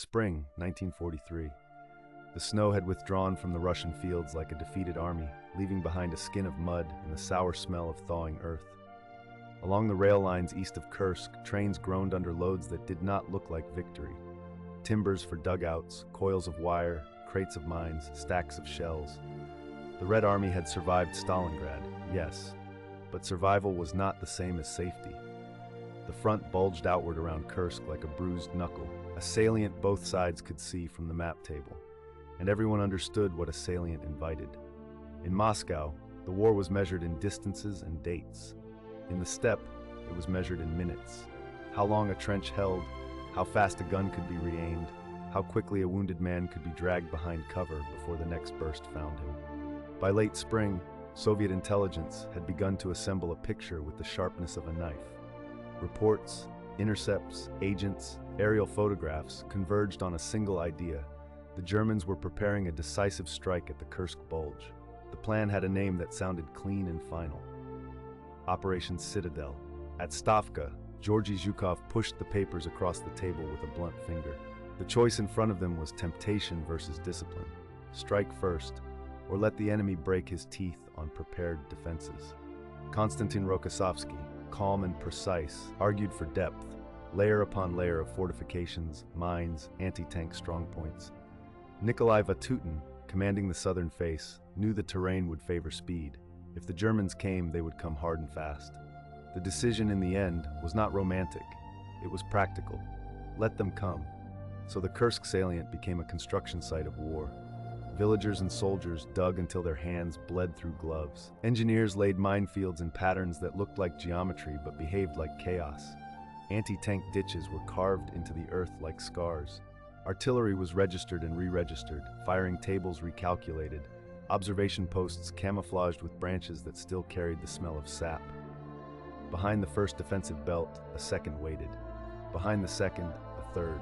Spring, 1943. The snow had withdrawn from the Russian fields like a defeated army, leaving behind a skin of mud and the sour smell of thawing earth. Along the rail lines east of Kursk, trains groaned under loads that did not look like victory. Timbers for dugouts, coils of wire, crates of mines, stacks of shells. The Red Army had survived Stalingrad, yes, but survival was not the same as safety. The front bulged outward around Kursk like a bruised knuckle, a salient both sides could see from the map table, and everyone understood what a salient invited. In Moscow, the war was measured in distances and dates. In the steppe, it was measured in minutes. How long a trench held, how fast a gun could be re-aimed, how quickly a wounded man could be dragged behind cover before the next burst found him. By late spring, Soviet intelligence had begun to assemble a picture with the sharpness of a knife. Reports, intercepts, agents, aerial photographs converged on a single idea. The Germans were preparing a decisive strike at the Kursk Bulge. The plan had a name that sounded clean and final: Operation Citadel. At Stavka, Georgy Zhukov pushed the papers across the table with a blunt finger. The choice in front of them was temptation versus discipline. Strike first, or let the enemy break his teeth on prepared defenses. Konstantin Rokossovsky, calm and precise, argued for depth, layer upon layer of fortifications, mines, anti-tank strongpoints. Nikolai Vatutin, commanding the southern face, knew the terrain would favor speed. If the Germans came, they would come hard and fast. The decision in the end was not romantic, it was practical. Let them come. So the Kursk salient became a construction site of war. Villagers and soldiers dug until their hands bled through gloves. Engineers laid minefields in patterns that looked like geometry but behaved like chaos. Anti-tank ditches were carved into the earth like scars. Artillery was registered and re-registered, firing tables recalculated, observation posts camouflaged with branches that still carried the smell of sap. Behind the first defensive belt, a second waited. Behind the second, a third.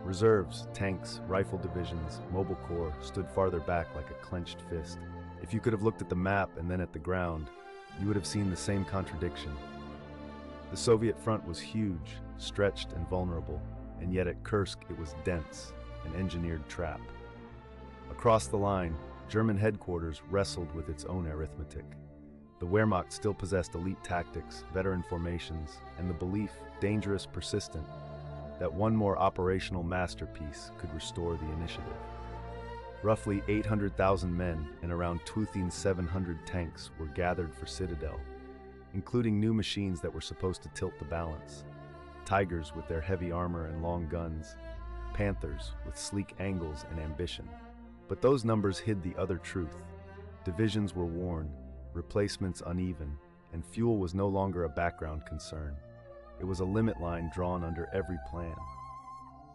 Reserves, tanks, rifle divisions, mobile corps stood farther back like a clenched fist. If you could have looked at the map and then at the ground, you would have seen the same contradiction. The Soviet front was huge, stretched and vulnerable, and yet at Kursk it was dense, an engineered trap. Across the line, German headquarters wrestled with its own arithmetic. The Wehrmacht still possessed elite tactics, veteran formations, and the belief, dangerous, persistent, that one more operational masterpiece could restore the initiative. Roughly 800,000 men and around 2,700 tanks were gathered for Citadel, including new machines that were supposed to tilt the balance. Tigers with their heavy armor and long guns, Panthers with sleek angles and ambition. But those numbers hid the other truth. Divisions were worn, replacements uneven, and fuel was no longer a background concern. It was a limit line drawn under every plan.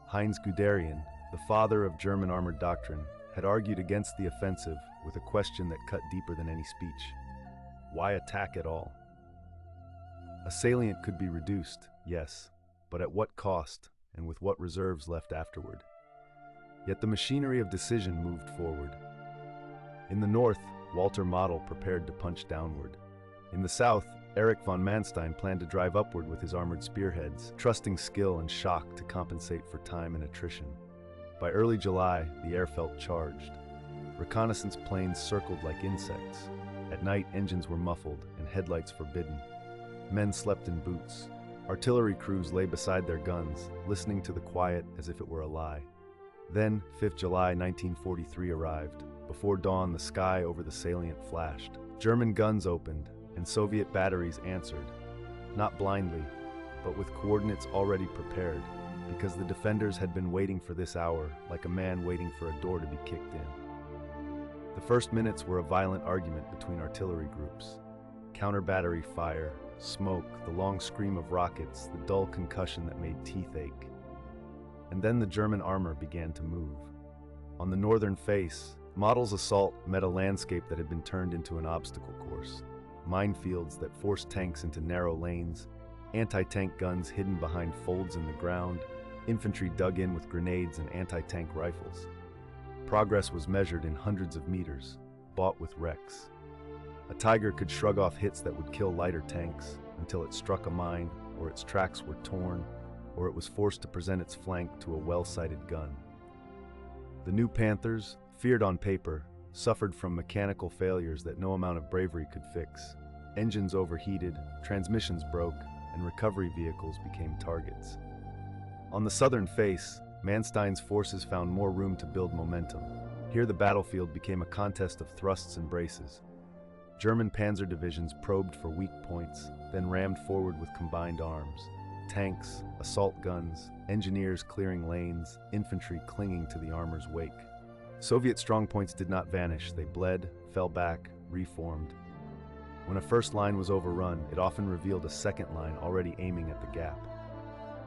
Heinz Guderian, the father of German armored doctrine, had argued against the offensive with a question that cut deeper than any speech. Why attack at all? A salient could be reduced, yes, but at what cost and with what reserves left afterward? Yet the machinery of decision moved forward. In the north, Walter Model prepared to punch downward. In the south, Erich von Manstein planned to drive upward with his armored spearheads, trusting skill and shock to compensate for time and attrition. By early July, the air felt charged. Reconnaissance planes circled like insects. At night, engines were muffled and headlights forbidden. Men slept in boots. Artillery crews lay beside their guns, listening to the quiet as if it were a lie. Then, 5th July 1943 arrived. Before dawn, the sky over the salient flashed. German guns opened, and Soviet batteries answered, not blindly, but with coordinates already prepared, because the defenders had been waiting for this hour, like a man waiting for a door to be kicked in. The first minutes were a violent argument between artillery groups. Counter-battery fire, smoke, the long scream of rockets, the dull concussion that made teeth ache. And then the German armor began to move. On the northern face, Model's assault met a landscape that had been turned into an obstacle course. Minefields that forced tanks into narrow lanes, anti-tank guns hidden behind folds in the ground, infantry dug in with grenades and anti-tank rifles. Progress was measured in hundreds of meters, bought with wrecks. A Tiger could shrug off hits that would kill lighter tanks until it struck a mine or its tracks were torn, or it was forced to present its flank to a well-sighted gun. The new Panthers, feared on paper, suffered from mechanical failures that no amount of bravery could fix. Engines overheated, transmissions broke, and recovery vehicles became targets. On the southern face, Manstein's forces found more room to build momentum. Here the battlefield became a contest of thrusts and braces. German panzer divisions probed for weak points, then rammed forward with combined arms. Tanks, assault guns, engineers clearing lanes, infantry clinging to the armor's wake. Soviet strongpoints did not vanish. They bled, fell back, reformed. When a first line was overrun, it often revealed a second line already aiming at the gap.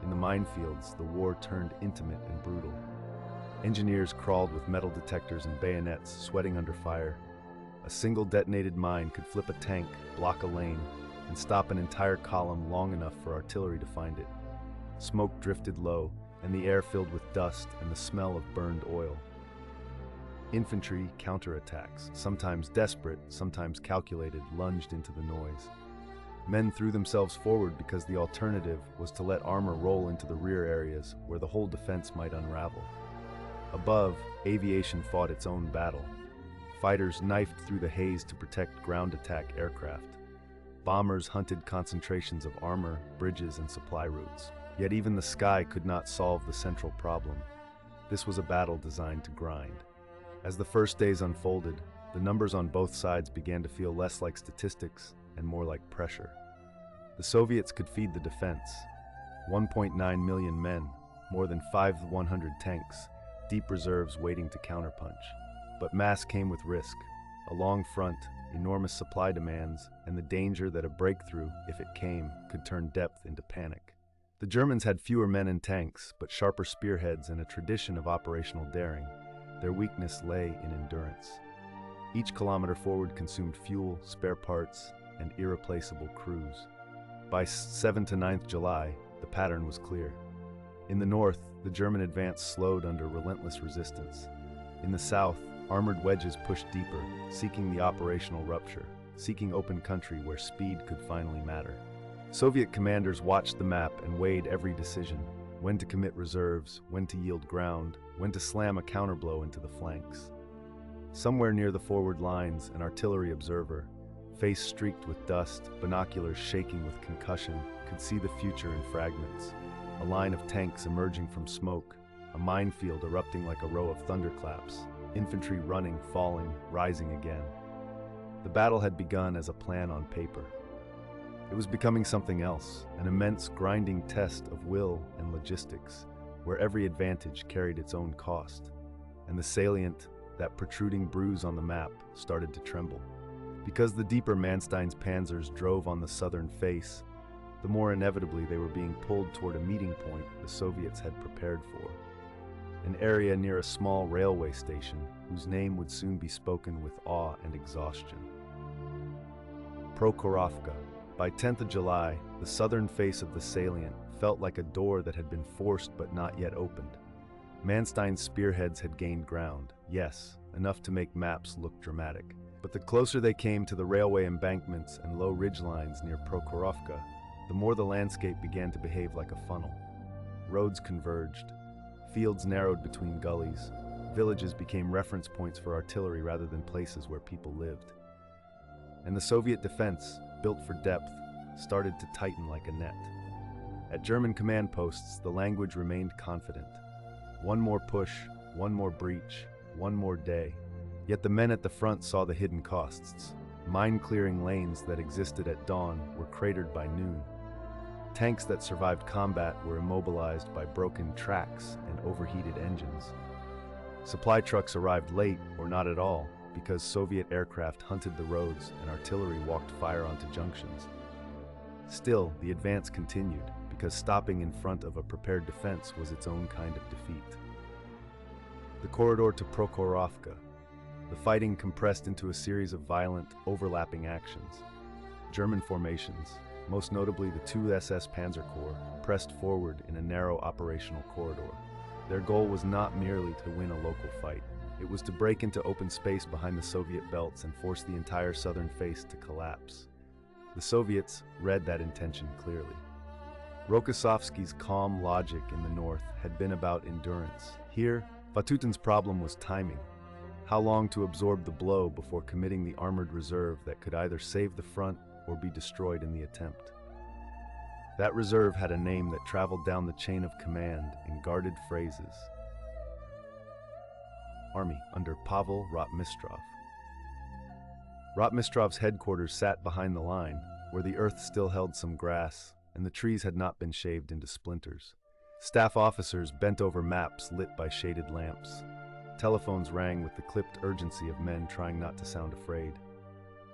In the minefields, the war turned intimate and brutal. Engineers crawled with metal detectors and bayonets, sweating under fire. A single detonated mine could flip a tank, block a lane, and stop an entire column long enough for artillery to find it. Smoke drifted low, and the air filled with dust and the smell of burned oil. Infantry counterattacks, sometimes desperate, sometimes calculated, lunged into the noise. Men threw themselves forward because the alternative was to let armor roll into the rear areas where the whole defense might unravel. Above, aviation fought its own battle. Fighters knifed through the haze to protect ground attack aircraft. Bombers hunted concentrations of armor, bridges, and supply routes. Yet even the sky could not solve the central problem. This was a battle designed to grind. As the first days unfolded, the numbers on both sides began to feel less like statistics and more like pressure. The Soviets could feed the defense. 1.9 million men, more than 500 tanks, deep reserves waiting to counterpunch. But mass came with risk. A long front, enormous supply demands, and the danger that a breakthrough, if it came, could turn depth into panic. The Germans had fewer men and tanks, but sharper spearheads and a tradition of operational daring. Their weakness lay in endurance. Each kilometer forward consumed fuel, spare parts, and irreplaceable crews. By 7th to 9th July, the pattern was clear. In the north, the German advance slowed under relentless resistance. In the south, armored wedges pushed deeper, seeking the operational rupture, seeking open country where speed could finally matter. Soviet commanders watched the map and weighed every decision: when to commit reserves, when to yield ground, when to slam a counterblow into the flanks. Somewhere near the forward lines, an artillery observer, face streaked with dust, binoculars shaking with concussion, could see the future in fragments. A line of tanks emerging from smoke, a minefield erupting like a row of thunderclaps, infantry running, falling, rising again. The battle had begun as a plan on paper. It was becoming something else, an immense grinding test of will and logistics, where every advantage carried its own cost. And the salient, that protruding bruise on the map, started to tremble. Because the deeper Manstein's panzers drove on the southern face, the more inevitably they were being pulled toward a meeting point the Soviets had prepared for. An area near a small railway station whose name would soon be spoken with awe and exhaustion. Prokhorovka. By 10th of July, the southern face of the salient felt like a door that had been forced but not yet opened. Manstein's spearheads had gained ground, yes, enough to make maps look dramatic. But the closer they came to the railway embankments and low ridgelines near Prokhorovka, the more the landscape began to behave like a funnel. Roads converged, fields narrowed between gullies, villages became reference points for artillery rather than places where people lived. And the Soviet defense, built for depth, started to tighten like a net. At German command posts, the language remained confident. One more push, one more breach, one more day. Yet the men at the front saw the hidden costs. Mine-clearing lanes that existed at dawn were cratered by noon. Tanks that survived combat were immobilized by broken tracks and overheated engines. Supply trucks arrived late or not at all because Soviet aircraft hunted the roads and artillery walked fire onto junctions. Still, the advance continued because stopping in front of a prepared defense was its own kind of defeat. The corridor to Prokhorovka. The fighting compressed into a series of violent, overlapping actions. German formations, most notably the 2 SS Panzer Corps, pressed forward in a narrow operational corridor. Their goal was not merely to win a local fight. It was to break into open space behind the Soviet belts and force the entire southern face to collapse. The Soviets read that intention clearly. Rokossovsky's calm logic in the north had been about endurance. Here, Vatutin's problem was timing. How long to absorb the blow before committing the armored reserve that could either save the front or be destroyed in the attempt. That reserve had a name that traveled down the chain of command in guarded phrases. Army under Pavel Rotmistrov. Rotmistrov's headquarters sat behind the line, where the earth still held some grass and the trees had not been shaved into splinters. Staff officers bent over maps lit by shaded lamps. Telephones rang with the clipped urgency of men trying not to sound afraid.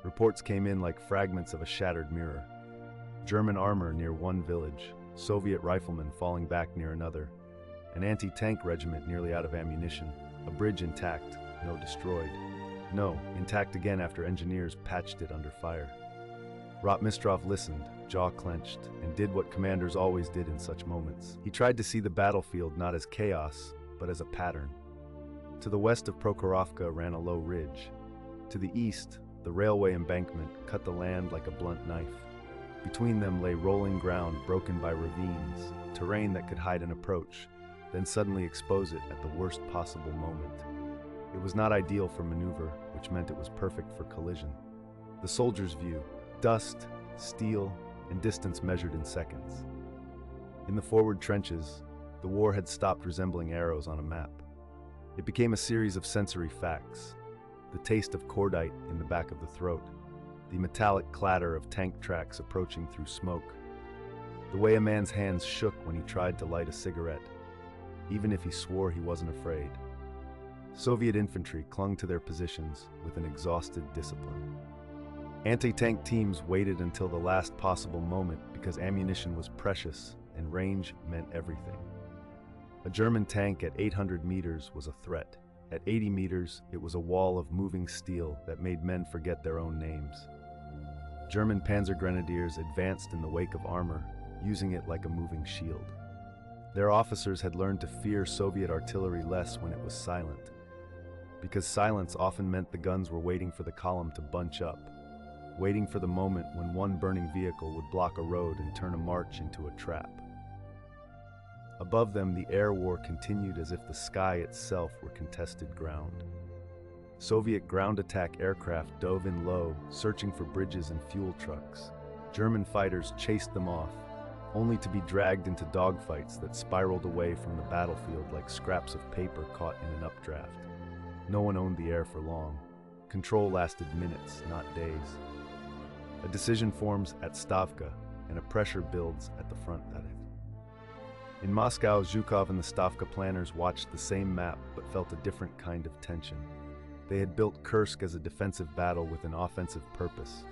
Reports came in like fragments of a shattered mirror. German armor near one village, Soviet riflemen falling back near another, an anti-tank regiment nearly out of ammunition, a bridge intact, no destroyed. No, intact again after engineers patched it under fire. Rotmistrov listened, jaw clenched, and did what commanders always did in such moments. He tried to see the battlefield not as chaos, but as a pattern. To the west of Prokhorovka ran a low ridge. To the east, the railway embankment cut the land like a blunt knife. Between them lay rolling ground broken by ravines, terrain that could hide an approach, then suddenly expose it at the worst possible moment. It was not ideal for maneuver, which meant it was perfect for collision. The soldier's view: dust, steel, and distance measured in seconds. In the forward trenches, the war had stopped resembling arrows on a map. It became a series of sensory facts: the taste of cordite in the back of the throat, the metallic clatter of tank tracks approaching through smoke, the way a man's hands shook when he tried to light a cigarette, even if he swore he wasn't afraid. Soviet infantry clung to their positions with an exhausted discipline. Anti-tank teams waited until the last possible moment because ammunition was precious and range meant everything. A German tank at 800 meters was a threat. At 80 meters, it was a wall of moving steel that made men forget their own names. German panzer grenadiers advanced in the wake of armor, using it like a moving shield. Their officers had learned to fear Soviet artillery less when it was silent, because silence often meant the guns were waiting for the column to bunch up, waiting for the moment when one burning vehicle would block a road and turn a march into a trap. Above them, the air war continued as if the sky itself were contested ground. Soviet ground attack aircraft dove in low, searching for bridges and fuel trucks. German fighters chased them off, only to be dragged into dogfights that spiraled away from the battlefield like scraps of paper caught in an updraft. No one owned the air for long. Control lasted minutes, not days. A decision forms at Stavka, and a pressure builds at the front. In Moscow, Zhukov and the Stavka planners watched the same map but felt a different kind of tension. They had built Kursk as a defensive battle with an offensive purpose.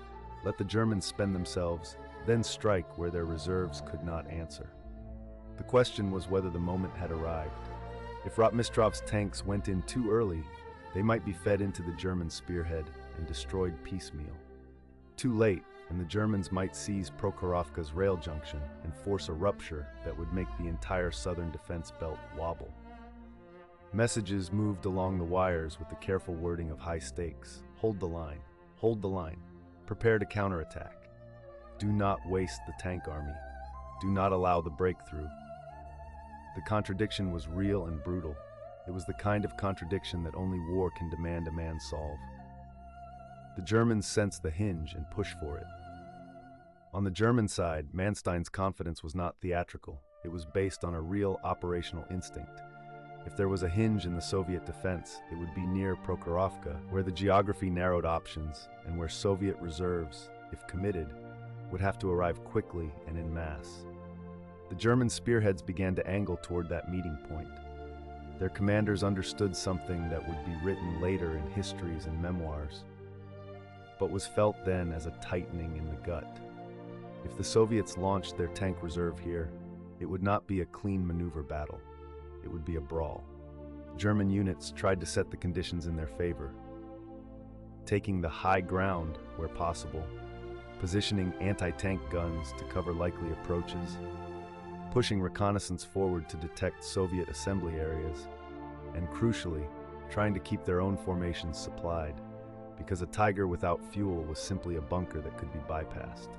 Let the Germans spend themselves, then strike where their reserves could not answer. The question was whether the moment had arrived. If Rotmistrov's tanks went in too early, they might be fed into the German spearhead and destroyed piecemeal. Too late, and the Germans might seize Prokhorovka's rail junction and force a rupture that would make the entire southern defense belt wobble. Messages moved along the wires with the careful wording of high stakes. Hold the line. Hold the line. Prepare to counterattack. Do not waste the tank army. Do not allow the breakthrough. The contradiction was real and brutal. It was the kind of contradiction that only war can demand a man solve. The Germans sensed the hinge and pushed for it. On the German side, Manstein's confidence was not theatrical. It was based on a real operational instinct. If there was a hinge in the Soviet defense, it would be near Prokhorovka, where the geography narrowed options and where Soviet reserves, if committed, would have to arrive quickly and en masse. The German spearheads began to angle toward that meeting point. Their commanders understood something that would be written later in histories and memoirs, but was felt then as a tightening in the gut. If the Soviets launched their tank reserve here, it would not be a clean maneuver battle. It would be a brawl. German units tried to set the conditions in their favor, taking the high ground where possible, positioning anti-tank guns to cover likely approaches, pushing reconnaissance forward to detect Soviet assembly areas, and crucially, trying to keep their own formations supplied, because a Tiger without fuel was simply a bunker that could be bypassed.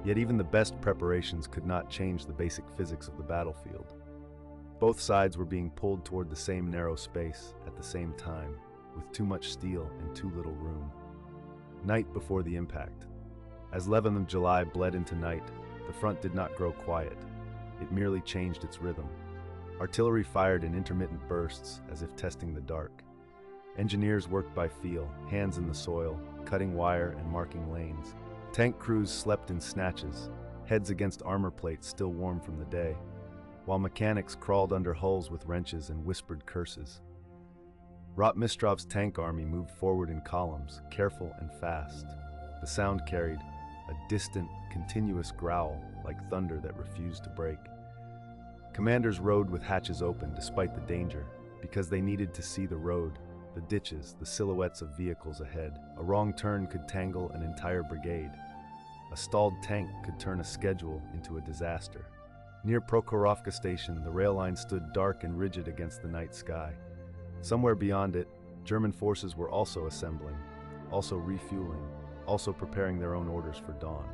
Yet even the best preparations could not change the basic physics of the battlefield. Both sides were being pulled toward the same narrow space at the same time, with too much steel and too little room. Night before the impact. As 11th of July bled into night, the front did not grow quiet. It merely changed its rhythm. Artillery fired in intermittent bursts, as if testing the dark. Engineers worked by feel, hands in the soil, cutting wire and marking lanes. Tank crews slept in snatches, heads against armor plates still warm from the day, while mechanics crawled under hulls with wrenches and whispered curses. Rotmistrov's tank army moved forward in columns, careful and fast. The sound carried a distant, continuous growl like thunder that refused to break. Commanders rode with hatches open despite the danger, because they needed to see the road, the ditches, the silhouettes of vehicles ahead. A wrong turn could tangle an entire brigade. A stalled tank could turn a schedule into a disaster. Near Prokhorovka station, the rail line stood dark and rigid against the night sky. Somewhere beyond it, German forces were also assembling, also refueling, also preparing their own orders for dawn.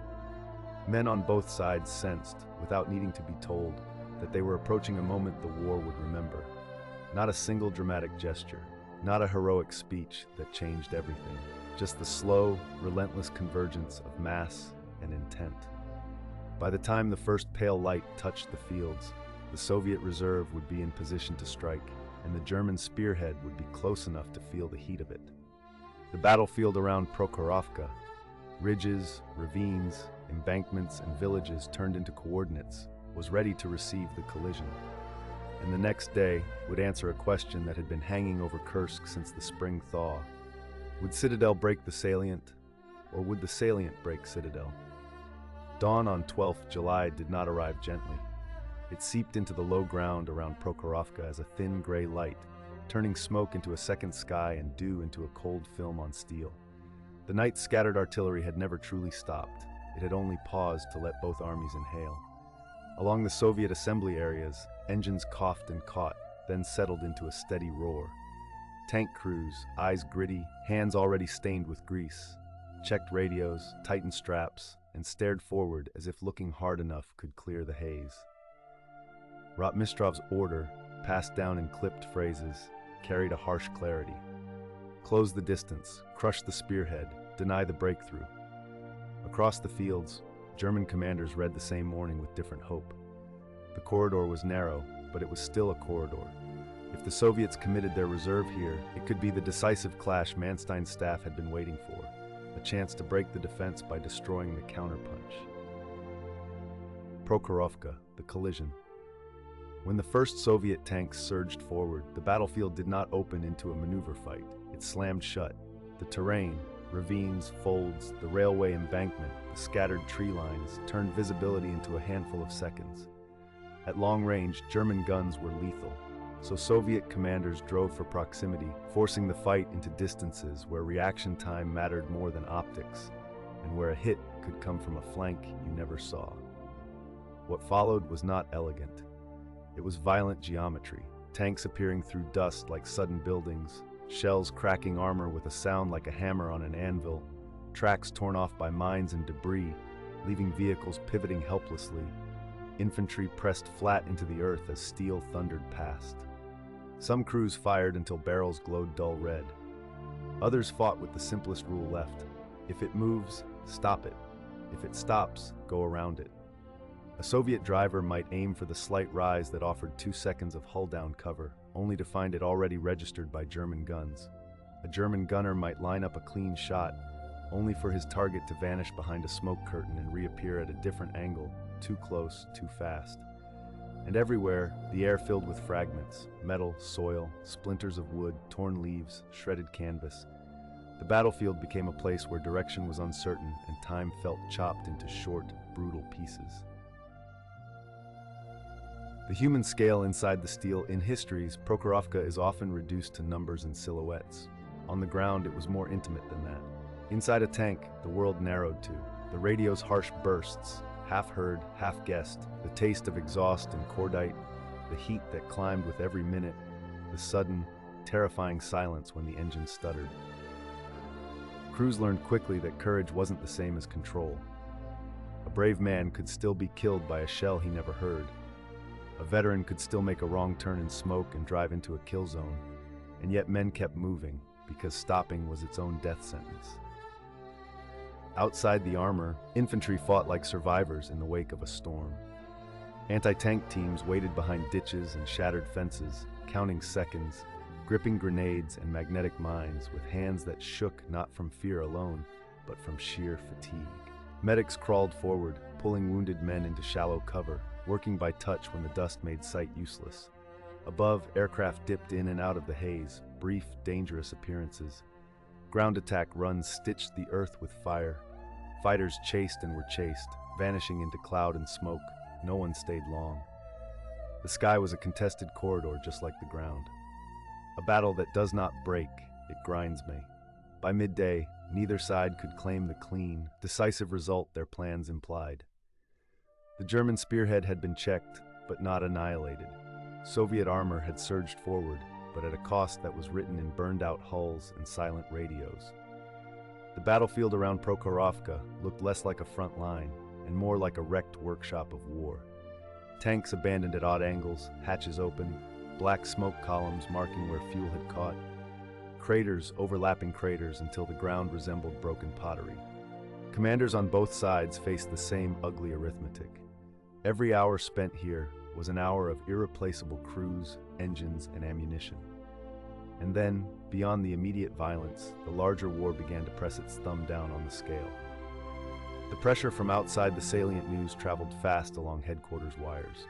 Men on both sides sensed, without needing to be told, that they were approaching a moment the war would remember. Not a single dramatic gesture, not a heroic speech that changed everything, just the slow, relentless convergence of mass and intent. By the time the first pale light touched the fields, the Soviet reserve would be in position to strike, and the German spearhead would be close enough to feel the heat of it. The battlefield around Prokhorovka, ridges, ravines, embankments, and villages turned into coordinates, was ready to receive the collision. And the next day would answer a question that had been hanging over Kursk since the spring thaw. Would Citadel break the salient, or would the salient break Citadel? Dawn on 12th July did not arrive gently. It seeped into the low ground around Prokhorovka as a thin gray light, turning smoke into a second sky and dew into a cold film on steel. The night's scattered artillery had never truly stopped. It had only paused to let both armies inhale. Along the Soviet assembly areas, engines coughed and caught, then settled into a steady roar. Tank crews, eyes gritty, hands already stained with grease, checked radios, tightened straps, and stared forward as if looking hard enough could clear the haze. Rotmistrov's order, passed down in clipped phrases, carried a harsh clarity. Close the distance, crush the spearhead, deny the breakthrough. Across the fields, German commanders read the same morning with different hope. The corridor was narrow, but it was still a corridor. If the Soviets committed their reserve here, it could be the decisive clash Manstein's staff had been waiting for, a chance to break the defense by destroying the counterpunch. Prokhorovka, the collision. When the first Soviet tanks surged forward, the battlefield did not open into a maneuver fight. It slammed shut. The terrain, ravines, folds, the railway embankment, the scattered tree lines, turned visibility into a handful of seconds. At long range, German guns were lethal, so Soviet commanders drove for proximity, forcing the fight into distances where reaction time mattered more than optics, and where a hit could come from a flank you never saw. What followed was not elegant. It was violent geometry, tanks appearing through dust like sudden buildings, shells cracking armor with a sound like a hammer on an anvil, tracks torn off by mines and debris, leaving vehicles pivoting helplessly, infantry pressed flat into the earth as steel thundered past. Some crews fired until barrels glowed dull red. Others fought with the simplest rule left. If it moves, stop it. If it stops, go around it. A Soviet driver might aim for the slight rise that offered 2 seconds of hull-down cover, only to find it already registered by German guns. A German gunner might line up a clean shot, only for his target to vanish behind a smoke curtain and reappear at a different angle, too close, too fast. And everywhere, the air filled with fragments, metal, soil, splinters of wood, torn leaves, shredded canvas. The battlefield became a place where direction was uncertain and time felt chopped into short, brutal pieces. The human scale inside the steel. In histories, Prokhorovka is often reduced to numbers and silhouettes. On the ground, it was more intimate than that. Inside a tank, the world narrowed to the radio's harsh bursts, half heard, half guessed, the taste of exhaust and cordite, the heat that climbed with every minute, the sudden, terrifying silence when the engine stuttered. Crews learned quickly that courage wasn't the same as control. A brave man could still be killed by a shell he never heard. A veteran could still make a wrong turn in smoke and drive into a kill zone. And yet men kept moving, because stopping was its own death sentence. Outside the armor, infantry fought like survivors in the wake of a storm. Anti-tank teams waited behind ditches and shattered fences, counting seconds, gripping grenades and magnetic mines with hands that shook not from fear alone, but from sheer fatigue. Medics crawled forward, pulling wounded men into shallow cover, working by touch when the dust made sight useless. Above, aircraft dipped in and out of the haze, brief, dangerous appearances. Ground attack runs stitched the earth with fire. Fighters chased and were chased, vanishing into cloud and smoke. No one stayed long. The sky was a contested corridor just like the ground. A battle that does not break, it grinds me. By midday, neither side could claim the clean, decisive result their plans implied. The German spearhead had been checked, but not annihilated. Soviet armor had surged forward, but at a cost that was written in burned-out hulls and silent radios. The battlefield around Prokhorovka looked less like a front line and more like a wrecked workshop of war. Tanks abandoned at odd angles, hatches open, black smoke columns marking where fuel had caught, craters overlapping craters until the ground resembled broken pottery. Commanders on both sides faced the same ugly arithmetic. Every hour spent here was an hour of irreplaceable crews, engines, and ammunition. And then, beyond the immediate violence, the larger war began to press its thumb down on the scale. The pressure from outside the salient news traveled fast along headquarters wires.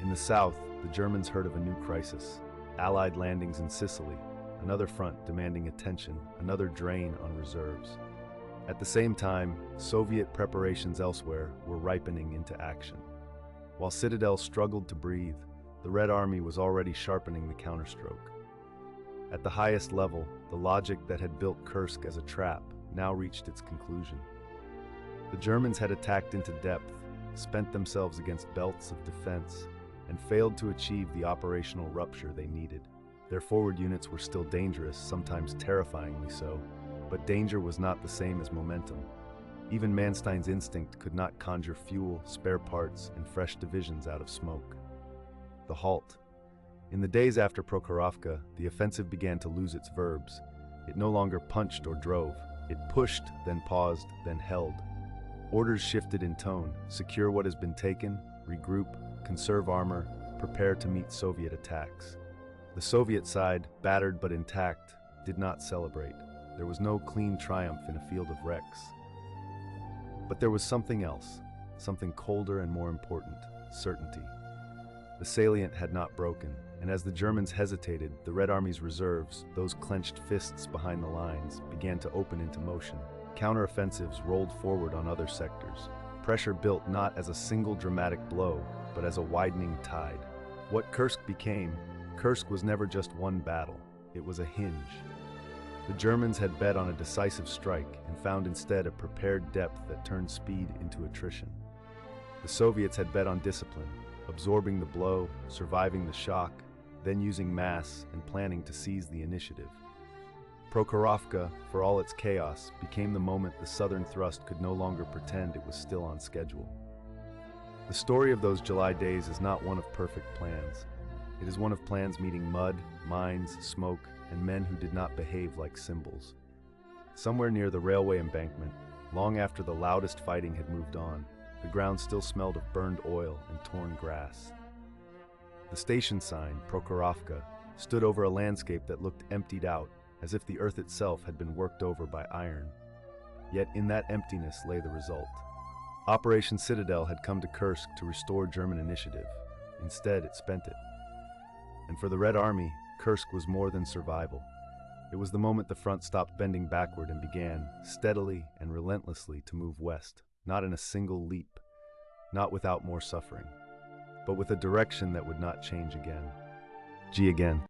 In the south, the Germans heard of a new crisis: Allied landings in Sicily, another front demanding attention, another drain on reserves. At the same time, Soviet preparations elsewhere were ripening into action. While Citadel struggled to breathe, the Red Army was already sharpening the counterstroke. At the highest level, the logic that had built Kursk as a trap now reached its conclusion. The Germans had attacked into depth, spent themselves against belts of defense, and failed to achieve the operational rupture they needed. Their forward units were still dangerous, sometimes terrifyingly so, but danger was not the same as momentum. Even Manstein's instinct could not conjure fuel, spare parts, and fresh divisions out of smoke. The halt. In the days after Prokhorovka, the offensive began to lose its verbs. It no longer punched or drove. It pushed, then paused, then held. Orders shifted in tone: secure what has been taken, regroup, conserve armor, prepare to meet Soviet attacks. The Soviet side, battered but intact, did not celebrate. There was no clean triumph in a field of wrecks. But there was something else, something colder and more important: certainty. The salient had not broken, and as the Germans hesitated, the Red Army's reserves, those clenched fists behind the lines, began to open into motion. Counteroffensives rolled forward on other sectors. Pressure built not as a single dramatic blow, but as a widening tide. What Kursk became, Kursk was never just one battle, it was a hinge. The Germans had bet on a decisive strike and found instead a prepared depth that turned speed into attrition. The Soviets had bet on discipline, absorbing the blow, surviving the shock, then using mass and planning to seize the initiative. Prokhorovka, for all its chaos, became the moment the southern thrust could no longer pretend it was still on schedule. The story of those July days is not one of perfect plans. It is one of plans meeting mud, mines, smoke, and men who did not behave like symbols. Somewhere near the railway embankment, long after the loudest fighting had moved on, the ground still smelled of burned oil and torn grass. The station sign, Prokhorovka, stood over a landscape that looked emptied out, as if the earth itself had been worked over by iron. Yet in that emptiness lay the result. Operation Citadel had come to Kursk to restore German initiative. Instead, it spent it. And for the Red Army, Kursk was more than survival. It was the moment the front stopped bending backward and began, steadily and relentlessly, to move west, not in a single leap, not without more suffering, but with a direction that would not change again. G again.